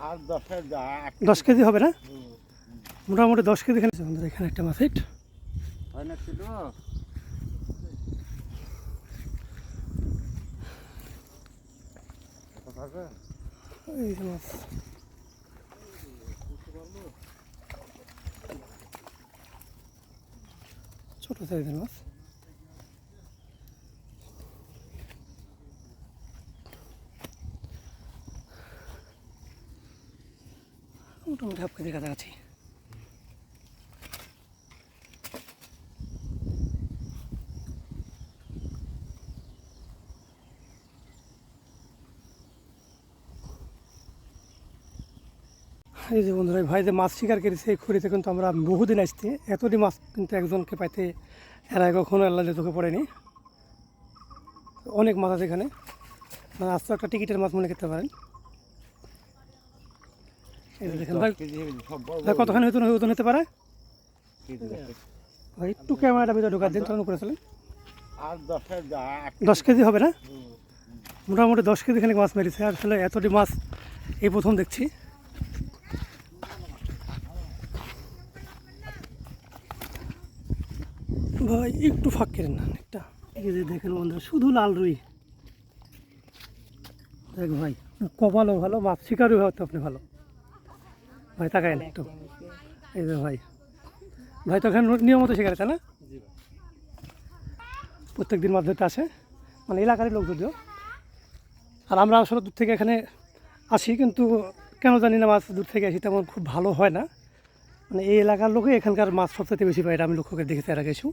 আর 10 KG হবে না? মোটামুটি 10 কেজি এখানে একটা মাছ হিট হয় না ছিল। এই যে মাছ ছোট সাইজের মাছ। মোটামুটি হাফ কেজির কাছাকাছি। এই যে বন্ধুরা, ভাই যে মাছ শিকার করেছে এই খড়িতে কিন্তু আমরা বহুদিন আসছি, এতটি মাছ কিন্তু একজনকে পাইতে এর আগে কখনো আল্লাহ চোখে পড়েনি। অনেক মাছ আছে এখানে, মানে আস্তে একটা টিকিটের মাছ মনে করতে পারেন। এই যে দেখেন ভাই, কতখানি ওজন হতে পারে ভাই? একটু ক্যামেরাটা ভিতরে ঢোকার দিন, তখন করেছিলেন। আর 10 কেজি হবে না? মোটামুটি 10 কেজি খানিক মাছ মেরেছে। আর আসলে এতটি মাছ এই প্রথম দেখছি। ভাই একটু ফাঁক করেন না একটা। এই যে দেখেন বন্ধুরা, শুধু লাল রুই। দেখ ভাই, কপালও ভালো, মাছ শিকারও হয়তো আপনি ভালো। ভাই তাকায় না একটু। এই যে ভাই, ভাই তো এখানে নিয়মিত শিকার আছে না? প্রত্যেক দিন মাছ ধরতে আসে, মানে এলাকারই লোক যদিও। আর আমরা আসলে দূর থেকে এখানে আসি, কিন্তু কেন জানি না মাছ দূর থেকে আসি তেমন খুব ভালো হয় না। মানে এই এলাকার লোকে এখানকার মাছ সবচেয়ে বেশি পায়, এটা আমি লক্ষ্য করে দেখেছি এর আগে এসেও।